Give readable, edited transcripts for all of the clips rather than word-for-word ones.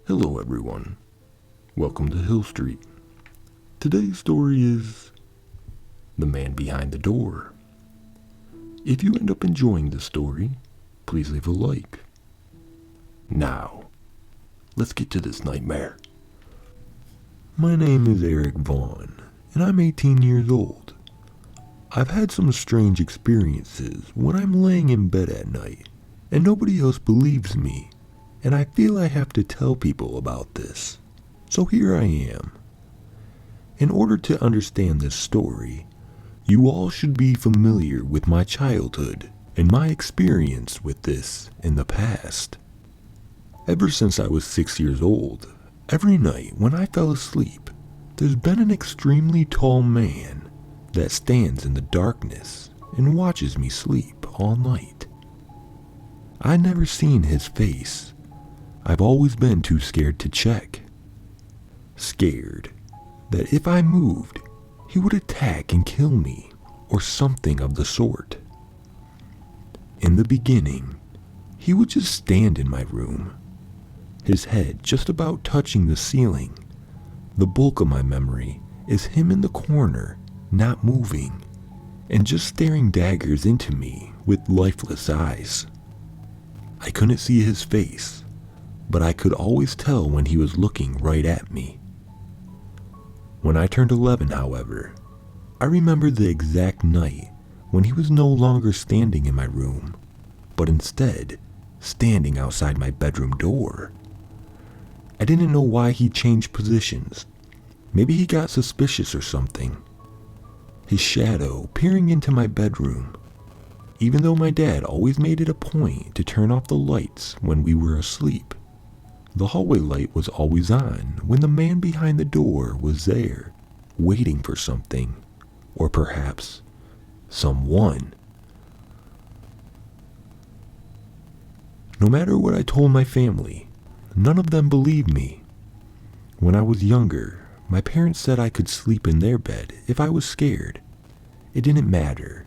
Hello everyone, welcome to Hill Street. Today's story is The Man Behind the Door. If you end up enjoying this story, please leave a like. Now, let's get to this nightmare. My name is Eric Vaughn, and I'm 18 years old. I've had some strange experiences when I'm laying in bed at night, and nobody else believes me. And I feel I have to tell people about this. So here I am. In order to understand this story, you all should be familiar with my childhood and my experience with this in the past. Ever since I was 6 years old, every night when I fell asleep, there's been an extremely tall man that stands in the darkness and watches me sleep all night. I'd never seen his face. I've always been too scared to check. Scared that if I moved, he would attack and kill me, or something of the sort. In the beginning, he would just stand in my room, his head just about touching the ceiling. The bulk of my memory is him in the corner, not moving, and just staring daggers into me with lifeless eyes. I couldn't see his face, but I could always tell when he was looking right at me. When I turned 11, however, I remember the exact night when he was no longer standing in my room, but instead standing outside my bedroom door. I didn't know why he changed positions. Maybe he got suspicious or something. His shadow peering into my bedroom, even though my dad always made it a point to turn off the lights when we were asleep. The hallway light was always on when the man behind the door was there, waiting for something, or perhaps someone. No matter what I told my family, none of them believed me. When I was younger, my parents said I could sleep in their bed if I was scared. It didn't matter.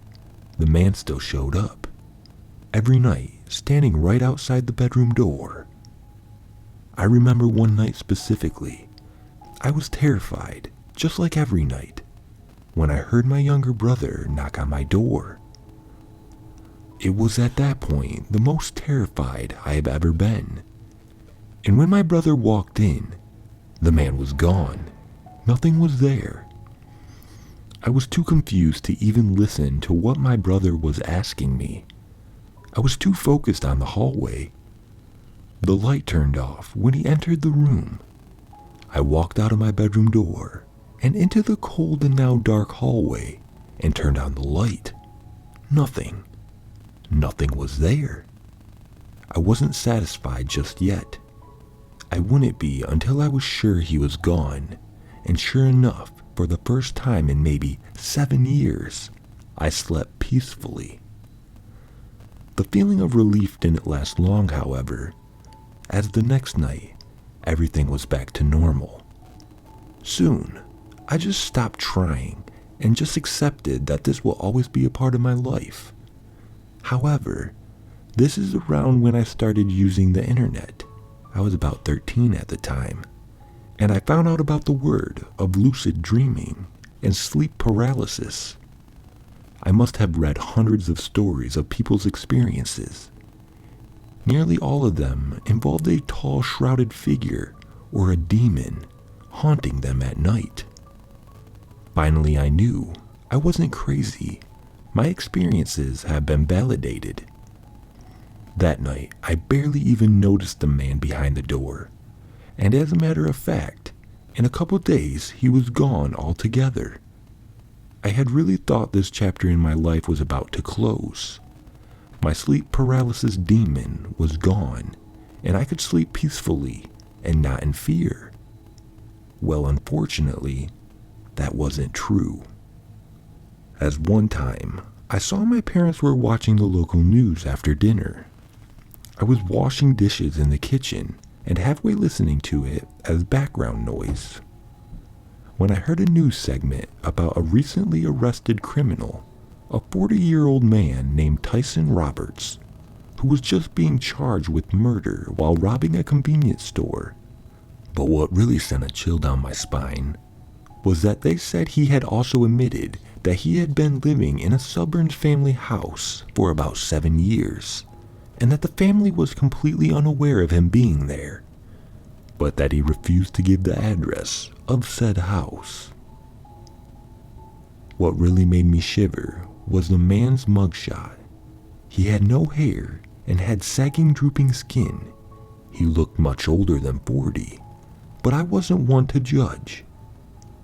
The man still showed up, every night, standing right outside the bedroom door. I remember one night specifically. I was terrified, just like every night, when I heard my younger brother knock on my door. It was at that point the most terrified I have ever been. And when my brother walked in, the man was gone. Nothing was there. I was too confused to even listen to what my brother was asking me. I was too focused on the hallway. The light turned off when he entered the room. I walked out of my bedroom door and into the cold and now dark hallway and turned on the light. Nothing. Nothing was there. I wasn't satisfied just yet. I wouldn't be until I was sure he was gone, and sure enough, for the first time in maybe 7 years, I slept peacefully. The feeling of relief didn't last long, however, as the next night, everything was back to normal. Soon, I just stopped trying and just accepted that this will always be a part of my life. However, this is around when I started using the internet. I was about 13 at the time, and I found out about the word of lucid dreaming and sleep paralysis. I must have read hundreds of stories of people's experiences. Nearly all of them involved a tall shrouded figure or a demon haunting them at night. Finally, I knew I wasn't crazy. My experiences have been validated. That night, I barely even noticed the man behind the door, and as a matter of fact, in a couple days he was gone altogether. I had really thought this chapter in my life was about to close. My sleep paralysis demon was gone, and I could sleep peacefully and not in fear. Well, unfortunately, that wasn't true. As one time, I saw my parents were watching the local news after dinner. I was washing dishes in the kitchen and halfway listening to it as background noise, when I heard a news segment about a recently arrested criminal, a 40-year-old man named Tyson Roberts, who was just being charged with murder while robbing a convenience store. But what really sent a chill down my spine was that they said he had also admitted that he had been living in a Suburns family house for about 7 years, and that the family was completely unaware of him being there, but that he refused to give the address of said house. What really made me shiver was the man's mugshot. He had no hair and had sagging, drooping skin. He looked much older than 40, but I wasn't one to judge.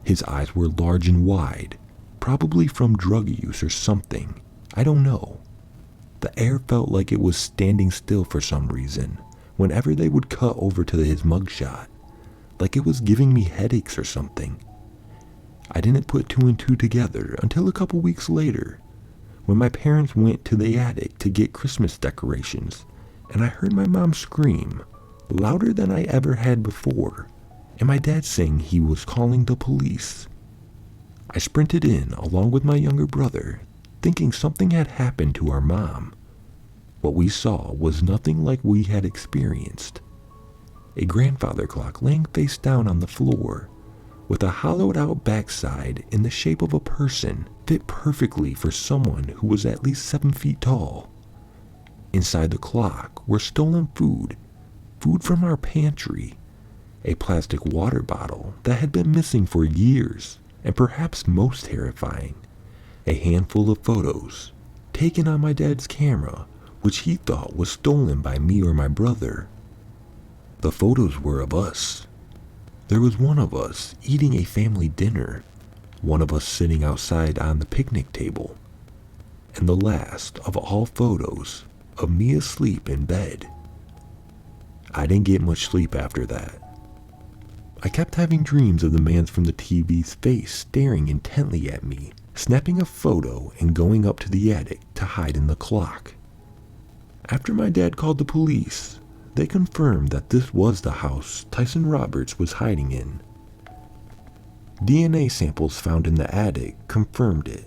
His eyes were large and wide, probably from drug use or something. I don't know. The air felt like it was standing still for some reason whenever they would cut over to his mugshot, like it was giving me headaches or something. I didn't put 2 and 2 together until a couple weeks later, when my parents went to the attic to get Christmas decorations, and I heard my mom scream, louder than I ever had before, and my dad saying he was calling the police. I sprinted in along with my younger brother, thinking something had happened to our mom. What we saw was nothing like we had experienced. A grandfather clock laying face down on the floor, with a hollowed out backside in the shape of a person fit perfectly for someone who was at least 7 feet tall. Inside the clock were stolen food from our pantry, a plastic water bottle that had been missing for years, and perhaps most terrifying, a handful of photos taken on my dad's camera, which he thought was stolen by me or my brother. The photos were of us. There was one of us eating a family dinner, one of us sitting outside on the picnic table, and the last of all photos of me asleep in bed. I didn't get much sleep after that. I kept having dreams of the man from the TV's face staring intently at me, snapping a photo and going up to the attic to hide in the clock. After my dad called the police, they confirmed that this was the house Tyson Roberts was hiding in. DNA samples found in the attic confirmed it,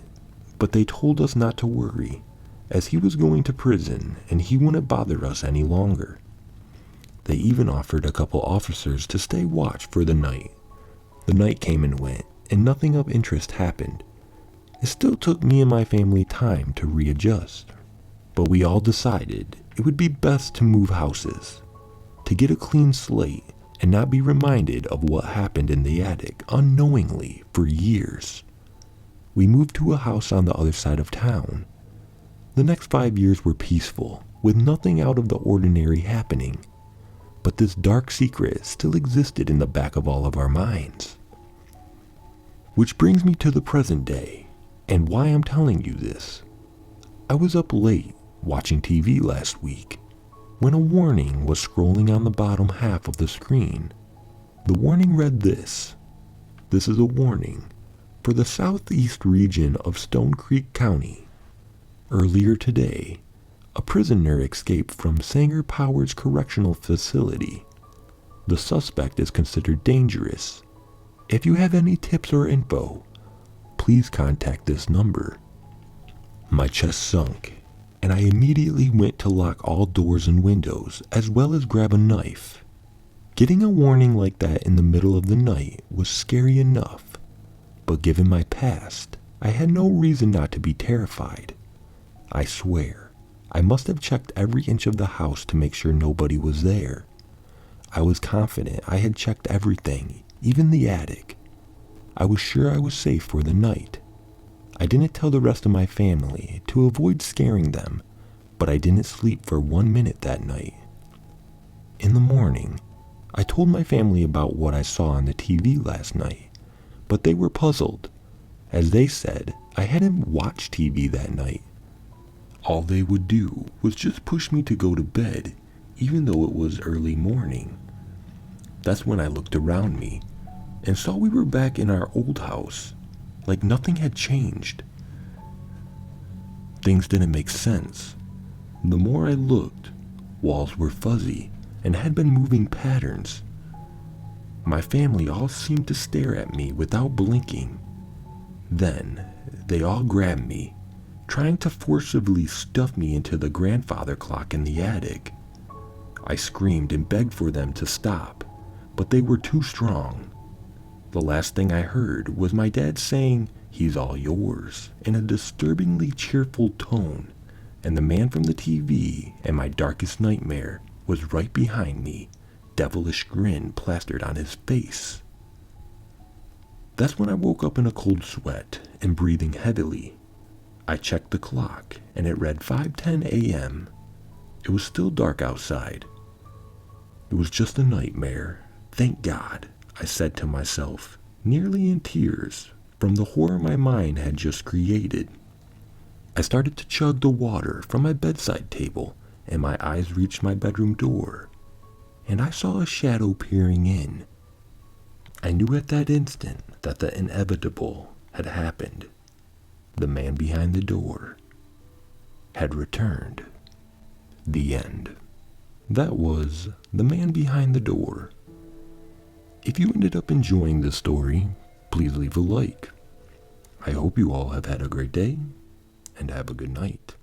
but they told us not to worry, as he was going to prison and he wouldn't bother us any longer. They even offered a couple officers to stay watch for the night. The night came and went, and nothing of interest happened. It still took me and my family time to readjust, but we all decided it would be best to move houses, to get a clean slate and not be reminded of what happened in the attic unknowingly for years. We moved to a house on the other side of town. The next 5 years were peaceful, with nothing out of the ordinary happening, but this dark secret still existed in the back of all of our minds. Which brings me to the present day, and why I'm telling you this. I was up late watching TV last week, when a warning was scrolling on the bottom half of the screen. The warning read this. This is a warning for the southeast region of Stone Creek County. Earlier today, a prisoner escaped from Sanger Powers Correctional Facility. The suspect is considered dangerous. If you have any tips or info, please contact this number. My chest sunk, and I immediately went to lock all doors and windows, as well as grab a knife. Getting a warning like that in the middle of the night was scary enough, but given my past, I had no reason not to be terrified. I swear, I must have checked every inch of the house to make sure nobody was there. I was confident I had checked everything, even the attic. I was sure I was safe for the night. I didn't tell the rest of my family to avoid scaring them, but I didn't sleep for 1 minute that night. In the morning, I told my family about what I saw on the TV last night, but they were puzzled, as they said I hadn't watched TV that night. All they would do was just push me to go to bed, even though it was early morning. That's when I looked around me and saw we were back in our old house, like nothing had changed. Things didn't make sense. The more I looked, walls were fuzzy and had been moving patterns. My family all seemed to stare at me without blinking. Then they all grabbed me, trying to forcibly stuff me into the grandfather clock in the attic. I screamed and begged for them to stop, but they were too strong. The last thing I heard was my dad saying, "He's all yours," in a disturbingly cheerful tone, and the man from the TV and my darkest nightmare was right behind me, devilish grin plastered on his face. That's when I woke up in a cold sweat and breathing heavily. I checked the clock and it read 5:10 a.m. It was still dark outside. It was just a nightmare. Thank God, I said to myself, nearly in tears from the horror my mind had just created. I started to chug the water from my bedside table, and my eyes reached my bedroom door, and I saw a shadow peering in. I knew at that instant that the inevitable had happened. The man behind the door had returned. The end. That was The Man Behind the Door. If you ended up enjoying this story, please leave a like. I hope you all have had a great day, and have a good night.